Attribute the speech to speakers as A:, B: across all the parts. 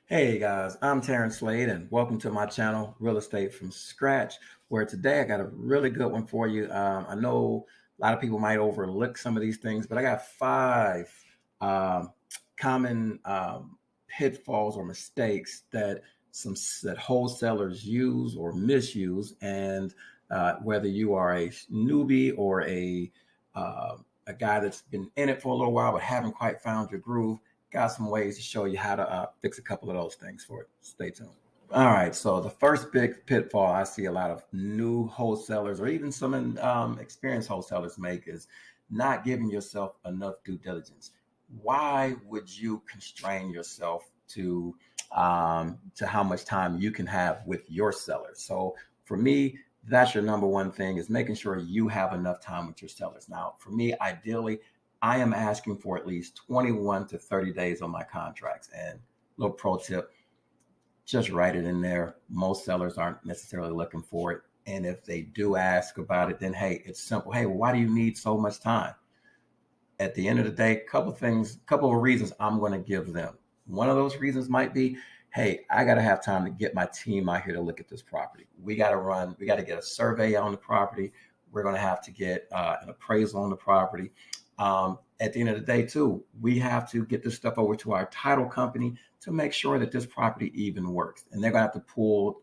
A: Hey guys, I'm Terrence Slade, and welcome to my channel, Real Estate from Scratch, where today I got a really good one for you. I know a lot of people might overlook some of these things, but I got five um, common pitfalls or mistakes that that wholesalers use or misuse, and whether you are a newbie or a guy that's been in it for a little while but haven't quite found your groove, got some ways to show you how to fix a couple of those things for it. Stay tuned. All right. So the first big pitfall I see a lot of new wholesalers or even some experienced wholesalers make is not giving yourself enough due diligence. Why would you constrain yourself to how much time you can have with your sellers? So for me, that's your number one thing is making sure you have enough time with your sellers. Now, for me, ideally, I am asking for at least 21 to 30 days on my contracts. And little pro tip, just write it in there. Most sellers aren't necessarily looking for it. And if they do ask about it, then hey, it's simple. Hey, why do you need so much time? At the end of the day, couple of reasons I'm going to give them. One of those reasons might be, hey, I got to have time to get my team out here to look at this property. We got to get a survey on the property. We're going to have to get an appraisal on the property. At the end of the day, too, we have to get this stuff over to our title company to make sure that this property even works. And they're going to have to pull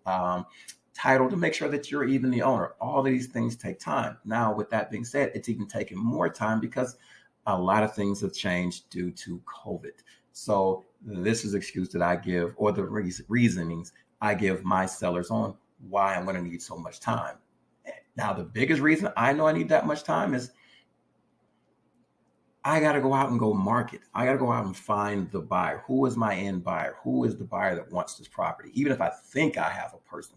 A: title to make sure that you're even the owner. All of these things take time. Now, with that being said, it's even taking more time because a lot of things have changed due to COVID. So this is the excuse that I give, or the reasonings I give my sellers on why I'm going to need so much time. Now, the biggest reason I know I need that much time is I got to go out and go market. I got to go out and find the buyer. Who is my end buyer? Who is the buyer that wants this property? Even if I think I have a person,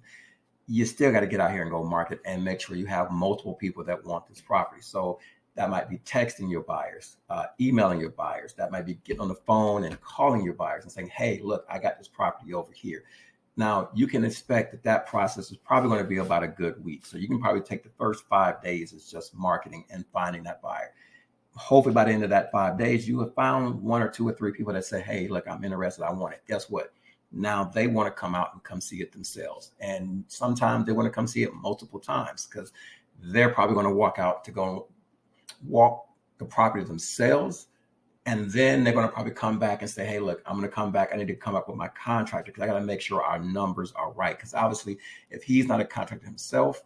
A: you still got to get out here and go market and make sure you have multiple people that want this property. So that might be texting your buyers, emailing your buyers. That might be getting on the phone and calling your buyers and saying, hey, look, I got this property over here. Now, you can expect that that process is probably going to be about a good week. So you can probably take the first 5 days as just marketing and finding that buyer. Hopefully by the end of that 5 days, you have found one or two or three people that say, hey, look, I'm interested. I want it. Guess what? Now they want to come out and come see it themselves. And sometimes they want to come see it multiple times because they're probably going to walk out to go walk the property themselves. And then they're going to probably come back and say, hey, look, I'm going to come back. I need to come up with my contractor because I got to make sure our numbers are right. Because obviously, if he's not a contractor himself,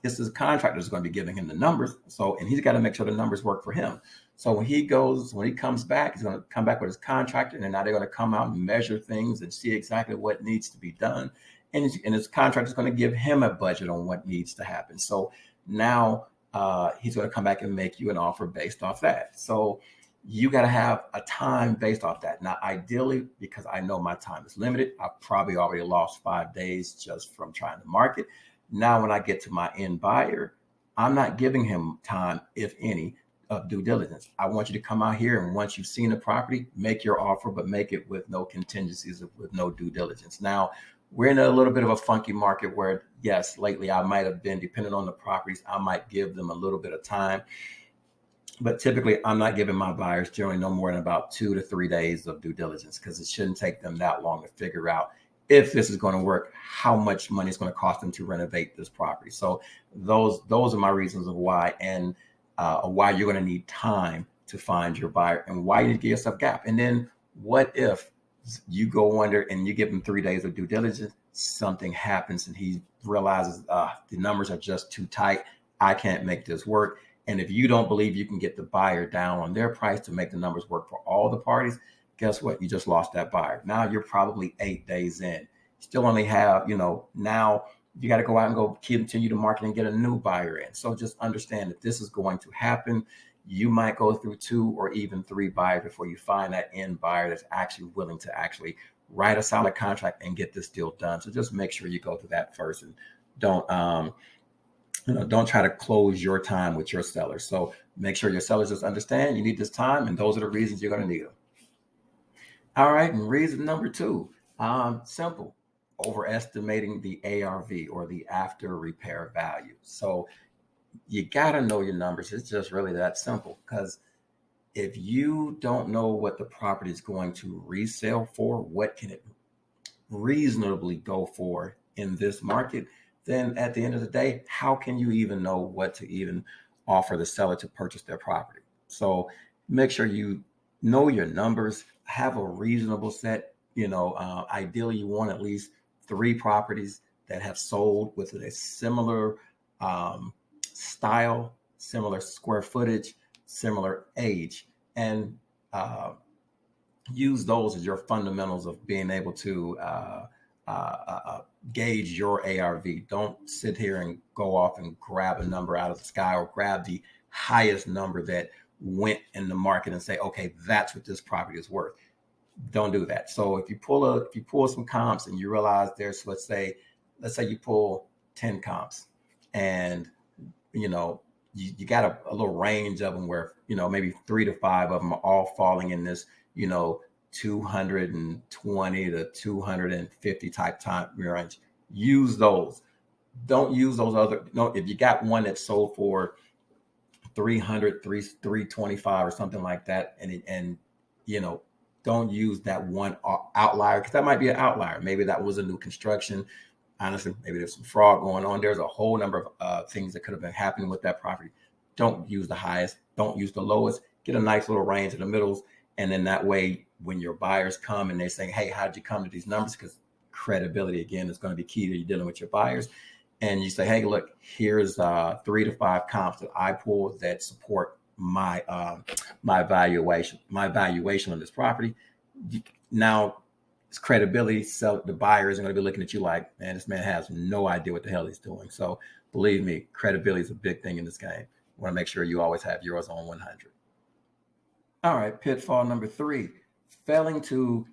A: this is a contractor that's going to be giving him the numbers. So, and he's got to make sure the numbers work for him. So when he comes back, he's going to come back with his contractor, and now they're going to come out and measure things and see exactly what needs to be done. And his contractor is going to give him a budget on what needs to happen. So now he's going to come back and make you an offer based off that. So you got to have a time based off that. Now, ideally, because I know my time is limited, I've probably already lost 5 days just from trying to market. Now, when I get to my end buyer, I'm not giving him time, if any, of due diligence. I want you to come out here, and once you've seen the property, make your offer, but make it with no contingencies, with no due diligence. Now, we're in a little bit of a funky market where, yes, lately I might have been, depending on the properties, I might give them a little bit of time. But typically, I'm not giving my buyers generally no more than about 2 to 3 days of due diligence because it shouldn't take them that long to figure out if this is going to work, how much money it's going to cost them to renovate this property. So those are my reasons of why, and why you're going to need time to find your buyer, and why you need to give yourself a gap. And then what if you go under and you give him 3 days of due diligence, something happens and he realizes the numbers are just too tight. I can't make this work. And if you don't believe you can get the buyer down on their price to make the numbers work for all the parties, guess what? You just lost that buyer. Now you're probably 8 days in. Still only have, now you got to go out and go continue to market and get a new buyer in. So just understand that this is going to happen. You might go through 2 or even 3 buyers before you find that end buyer that's actually willing to actually write a solid contract and get this deal done. So just make sure you go through that first, and don't try to close your time with your sellers. So make sure your sellers just understand you need this time, and those are the reasons you're going to need them. All right, and reason number 2, simple, overestimating the ARV, or the after repair value. So you got to know your numbers. It's just really that simple, because if you don't know what the property is going to resell for, what can it reasonably go for in this market, then at the end of the day, how can you even know what to even offer the seller to purchase their property? So make sure you know your numbers, have a reasonable set. Ideally, you want at least 3 properties that have sold with a similar style, similar square footage, similar age, and uh, use those as your fundamentals of being able to gauge your ARV. Don't sit here and go off and grab a number out of the sky or grab the highest number that went in the market and say, okay, that's what this property is worth. Don't do that. So if you pull some comps and you realize there's, let's say you pull 10 comps, and you got a little range of them where maybe 3 to 5 of them are all falling in this 220 to 250 type time range. Use those. Don't use those other. No, if you got one that sold for 300, 325 or something like that, and don't use that one outlier, because that might be an outlier. Maybe that was a new construction. Honestly, maybe there's some fraud going on. There's a whole number of things that could have been happening with that property. Don't use the highest. Don't use the lowest. Get a nice little range in the middles. And then that way, when your buyers come and they're saying, hey, how'd you come to these numbers? Because credibility, again, is going to be key to you dealing with your buyers. And you say, hey, look, here's 3 to 5 comps that I pulled that support my valuation on this property. Now, it's credibility. So the buyer isn't going to be looking at you like, man, this man has no idea what the hell he's doing. So believe me, credibility is a big thing in this game. You want to make sure you always have yours on 100. All right, pitfall number 3, failing to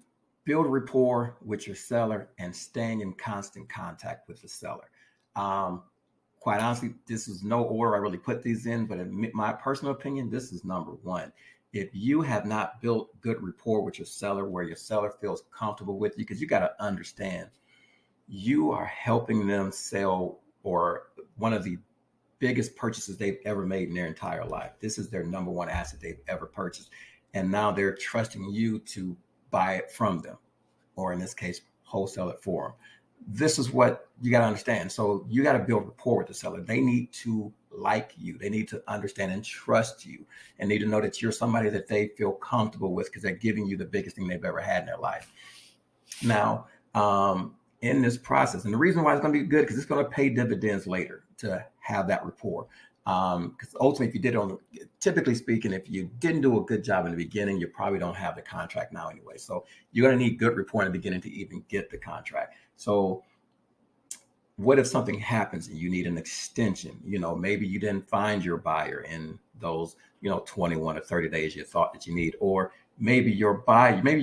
A: build rapport with your seller and staying in constant contact with the seller. Quite honestly, this is no order I really put these in, but in my personal opinion, this is number 1. If you have not built good rapport with your seller, where your seller feels comfortable with you, because you got to understand, you are helping them sell or one of the biggest purchases they've ever made in their entire life. This is their number 1 asset they've ever purchased. And now they're trusting you to buy it from them, or in this case, wholesale it for them. This is what you got to understand. So you got to build rapport with the seller. They need to like you. They need to understand and trust you, and need to know that you're somebody that they feel comfortable with, because they're giving you the biggest thing they've ever had in their life. Now, in this process, and the reason why it's going to be good, because it's going to pay dividends later to have that rapport. Because ultimately, typically speaking, if you didn't do a good job in the beginning, you probably don't have the contract now anyway. So you're going to need good rapport in the beginning to even get the contract. So what if something happens and you need an extension? Maybe you didn't find your buyer in those, 21 or 30 days you thought that you need, or maybe you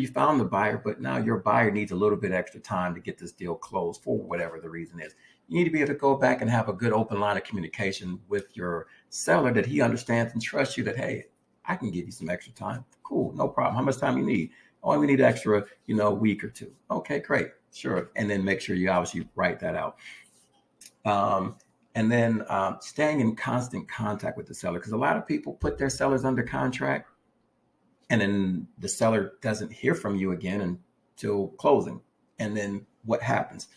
A: found the buyer, but now your buyer needs a little bit extra time to get this deal closed for whatever the reason is. You need to be able to go back and have a good open line of communication with your seller, that he understands and trusts you, that, hey, I can give you some extra time. Cool, no problem. How much time you need? Oh, we need extra, week or 2. Okay, great, sure. And then make sure you obviously write that out. And then staying in constant contact with the seller, because a lot of people put their sellers under contract, and then the seller doesn't hear from you again until closing. And then what happens?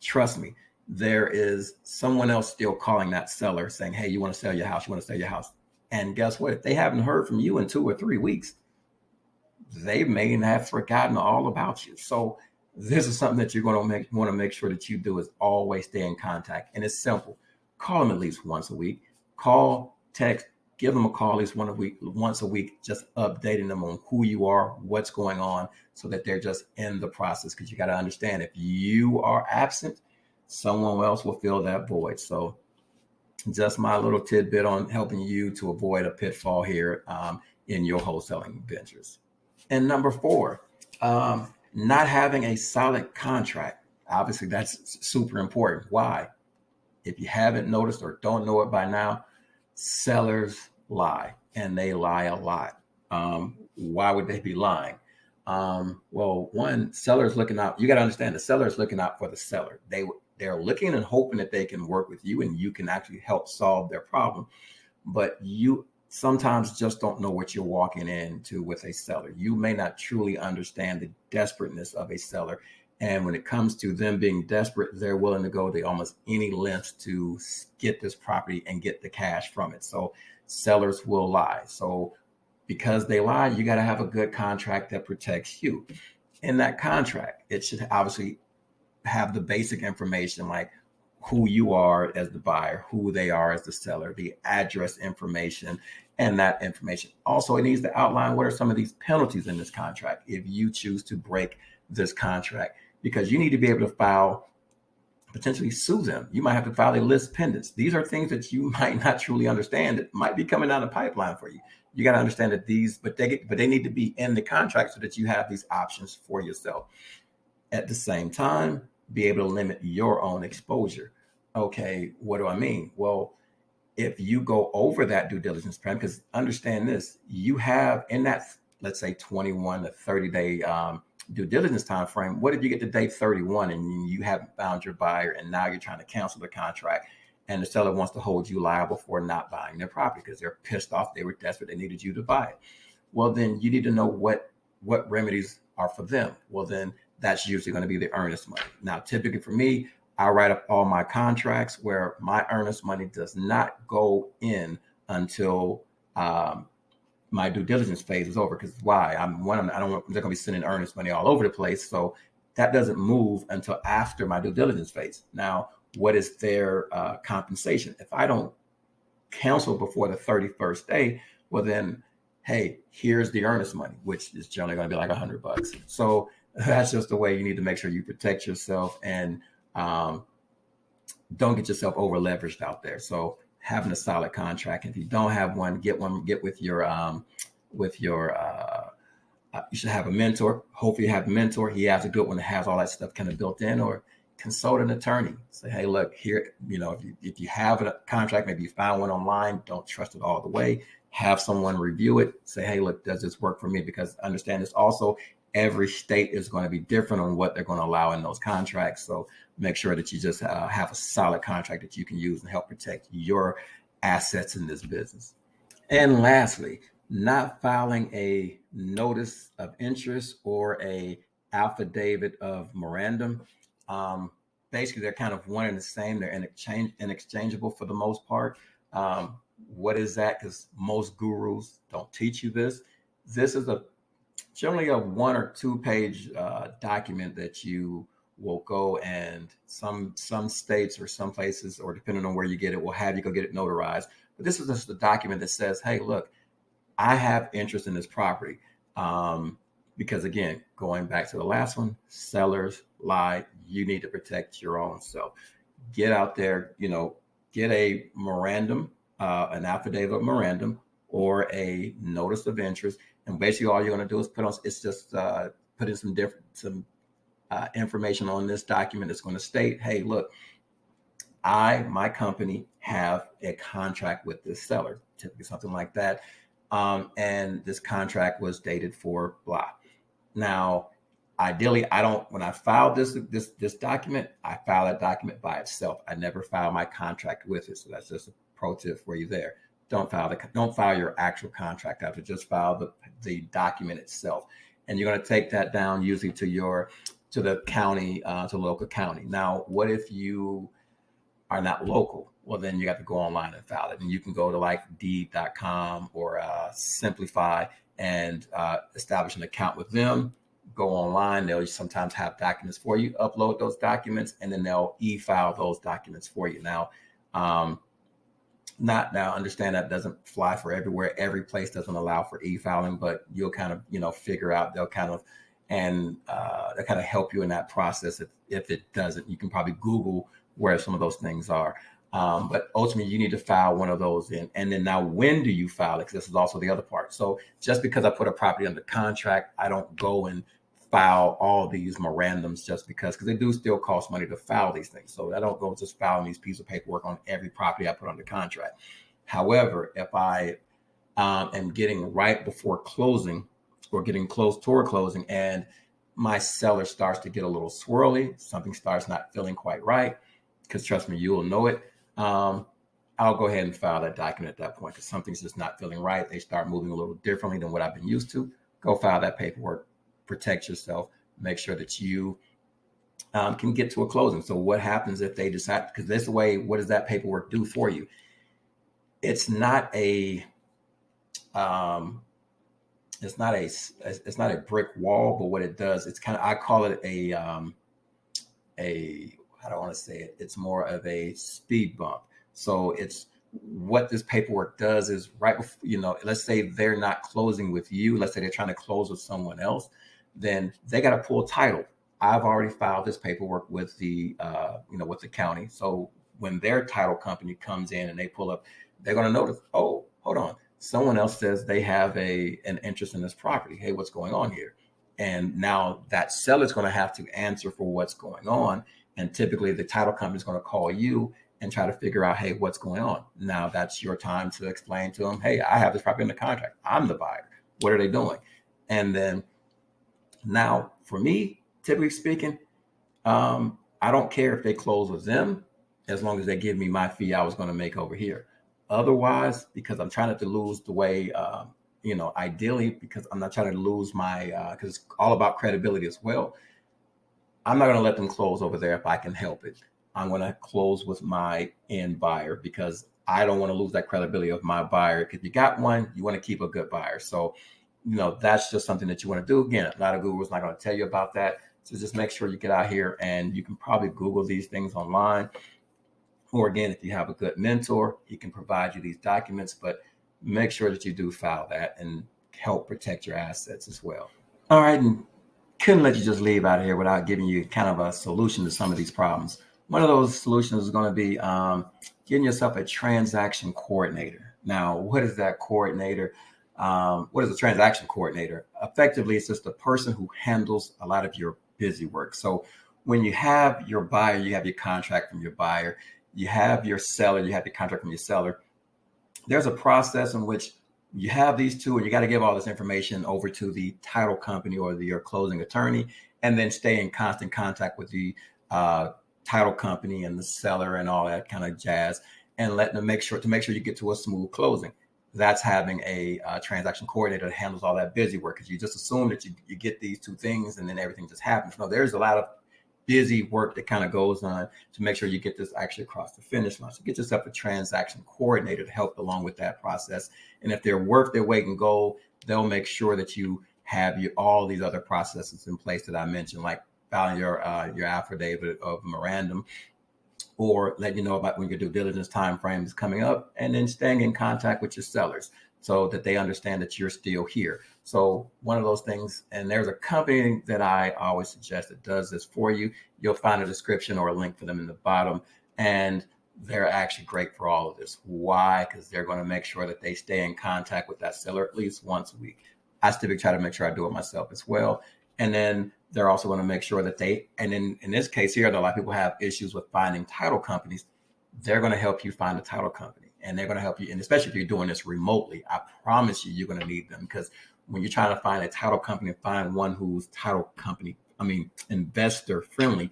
A: Trust me, there is someone else still calling that seller saying, hey, you want to sell your house? You want to sell your house? And guess what? If they haven't heard from you in 2 or 3 weeks, they may have forgotten all about you. So this is something that you're going to want to make sure that you do, is always stay in contact. And it's simple. Call them at least once a week. Call, text, give them a call at least once a week, just updating them on who you are, what's going on, so that they're just in the process. Because you got to understand, if you are absent, someone else will fill that void. So just my little tidbit on helping you to avoid a pitfall here in your wholesaling ventures. And number 4, not having a solid contract. Obviously, that's super important. Why? If you haven't noticed or don't know it by now, sellers lie, and they lie a lot. Why would they be lying? Well, one, seller's looking out. You got to understand, the seller is looking out for the seller. They're looking and hoping that they can work with you and you can actually help solve their problem. But you sometimes just don't know what you're walking into with a seller. You may not truly understand the desperateness of a seller, And when it comes to them being desperate, they're willing to go to almost any lengths to get this property and get the cash from it. So sellers will lie. So because they lie, you got to have a good contract that protects you. In that contract, it should obviously have the basic information like who you are as the buyer, who they are as the seller, the address information, and that information. Also, it needs to outline what are some of these penalties in this contract if you choose to break this contract, because you need to be able to file, potentially sue them. You might have to file a list pendants. These are things that you might not truly understand that might be coming down the pipeline for you. You got to understand that these, but they need to be in the contract so that you have these options for yourself. At the same time, be able to limit your own exposure. Okay, what do I mean? Well, if you go over that due diligence plan, because understand this, you have in that, let's say 21 to 30 day due diligence time frame. What if you get to day 31 and you haven't found your buyer and now you're trying to cancel the contract and the seller wants to hold you liable for not buying their property because they're pissed off, they were desperate, they needed you to buy it? Well, then you need to know what remedies are for them. Well, then that's usually going to be the earnest money. Now, typically for me, I write up all my contracts where my earnest money does not go in until my due diligence phase is over. Because why? I don't want, they're going to be sending earnest money all over the place. So that doesn't move until after my due diligence phase. Now, what is their compensation? If I don't cancel before the 31st day, well then, hey, here's the earnest money, which is generally going to be like $100. So that's just the way you need to make sure you protect yourself and don't get yourself over leveraged out there. So having a solid contract. If you don't have one, get with your you should have a mentor. Hopefully you have a mentor. He has a good one that has all that stuff kind of built in, or consult an attorney. Say, hey, look here, if you have a contract, maybe you found one online, don't trust it all the way. Have someone review it. Say, hey, look, does this work for me? Because understand this also, every state is going to be different on what they're going to allow in those contracts. So make sure that you just have a solid contract that you can use and help protect your assets in this business. And lastly, not filing a notice of interest or a affidavit of memorandum. Basically, they're kind of one and the same. They're interchangeable for the most part. What is that? Because most gurus don't teach you this. This is generally a 1 or 2 page document that you will go, and some states or some places, or depending on where you get it, will have you go get it notarized. But this is just a document that says, hey, look, I have interest in this property. Because again, going back to the last one, sellers lie. You need to protect your own self. Get out there, get a memorandum, an affidavit of memorandum, or a notice of interest. And basically all you're going to do is put in some information on this document that's going to state, hey, look, my company have a contract with this seller, typically something like that. And this contract was dated for blah. Now, ideally, when I file this document, I file that document by itself. I never file my contract with it. So that's just a pro tip for you there. Don't file your actual contract out. Just file the document itself. And you're going to take that down usually to the county, to the local county. Now, what if you are not local? Well, then you got to go online and file it. And you can go to like deed.com or Simplify and establish an account with them. Go online. They'll sometimes have documents for you. Upload those documents, and then they'll e-file those documents for you. Now, understand that doesn't fly for everywhere. Every place doesn't allow for e-filing, but you'll kind of figure out. They'll kind of help you in that process. If it doesn't, you can probably Google where some of those things are. But ultimately, you need to file one of those in. And then now, when do you file it? Because this is also the other part. So just because I put a property under contract, I don't go and file all these memorandums just because they do still cost money to file these things. So I don't go just filing these pieces of paperwork on every property I put under contract. However, if I am getting right before closing or getting close toward closing and my seller starts to get a little swirly, something starts not feeling quite right, because trust me, you will know it. I'll go ahead and file that document at that point because something's just not feeling right. They start moving a little differently than what I've been used to. Go file that paperwork, protect yourself, make sure that you can get to a closing. So what happens if they decide, because this way, what does that paperwork do for you? It's not a it's not a brick wall, but what it does, it's kind of, I call it a I don't want to say it, it's more of a speed bump. So it's, what this paperwork does is, right before, let's say they're not closing with you, let's say they're trying to close with someone else, then they got to pull title. I've already filed this paperwork with the with the county. So when their title company comes in and they pull up, they're going to notice, oh, hold on, someone else says they have an interest in this property. Hey, what's going on here? And now that seller's going to have to answer for what's going on. And typically the title company is going to call you and try to figure out, hey, what's going on? Now that's your time to explain to them, hey, I have this property in the contract. I'm the buyer. What are they doing? And then now for me, typically speaking, I don't care if they close with them, as long as they give me my fee I was going to make over here. Otherwise, because I'm trying not to lose the way, ideally, because I'm not trying to lose my, because it's all about credibility as well. I'm not going to let them close over there if I can help it. I'm going to close with my end buyer, because I don't want to lose that credibility of my buyer. Because you got one, you want to keep a good buyer. So, that's just something that you want to do. Again, a lot of Google's not going to tell you about that. So just make sure you get out here, and you can probably Google these things online. Or again, if you have a good mentor, he can provide you these documents, but make sure that you do file that and help protect your assets as well. All right. And couldn't let you just leave out of here without giving you kind of a solution to some of these problems. One of those solutions is going to be getting yourself a transaction coordinator. Now, what is that coordinator? What is a transaction coordinator? Effectively, it's just the person who handles a lot of your busy work. So when you have your buyer, you have your contract from your buyer, you have your seller, you have your contract from your seller. There's a process in which you have these two, and you got to give all this information over to the title company or your closing attorney, and then stay in constant contact with the title company and the seller and all that kind of jazz, and let them make sure you get to a smooth closing. That's having a transaction coordinator that handles all that busy work, because you just assume that you get these two things and then everything just happens. No, there's a lot of busy work that kind of goes on to make sure you get this actually across the finish line. So get yourself a transaction coordinator to help along with that process. And if they're worth their weight in gold, they'll make sure that you have all these other processes in place that I mentioned, like filing your affidavit of memorandum, or let you know about when your due diligence time frame is coming up, and then staying in contact with your sellers so that they understand that you're still here. So one of those things, and there's a company that I always suggest that does this for you. You'll find a description or a link for them in the bottom, and they're actually great for all of this. Why? Because they're going to make sure that they stay in contact with that seller at least once a week. I still try to make sure I do it myself as well. And then they're also going to make sure that and in this case here, a lot of people have issues with finding title companies. They're going to help you find a title company, and they're going to help you. And especially if you're doing this remotely, I promise you're going to need them, because when you're trying to find a title company, find one who's investor friendly,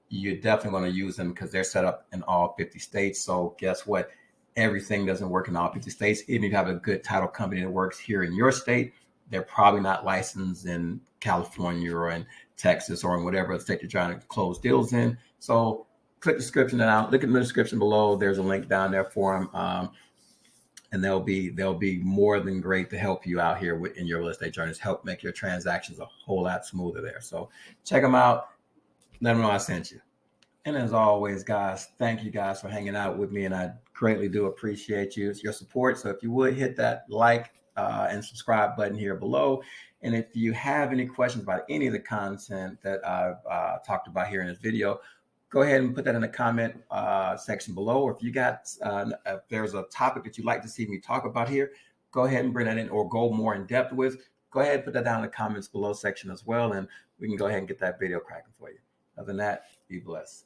A: you're definitely going to use them, because they're set up in all 50 states. So guess what? Everything doesn't work in all 50 states. Even if you have a good title company that works here in your state, they're probably not licensed in California or in Texas or in whatever state you're trying to close deals in. So click the description down. Look in the description below. There's a link down there for them. And they'll be more than great to help you out here in your real estate journeys, help make your transactions a whole lot smoother there. So check them out. Let them know I sent you. And as always, guys, thank you guys for hanging out with me, and I greatly do appreciate your support. So if you would hit that like and subscribe button here below. And if you have any questions about any of the content that I've talked about here in this video, go ahead and put that in the comment section below. Or if you got, if there's a topic that you'd like to see me talk about here, go ahead and bring that in, or go more in depth with, go ahead and put that down in the comments below section as well. And we can go ahead and get that video cracking for you. Other than that, be blessed.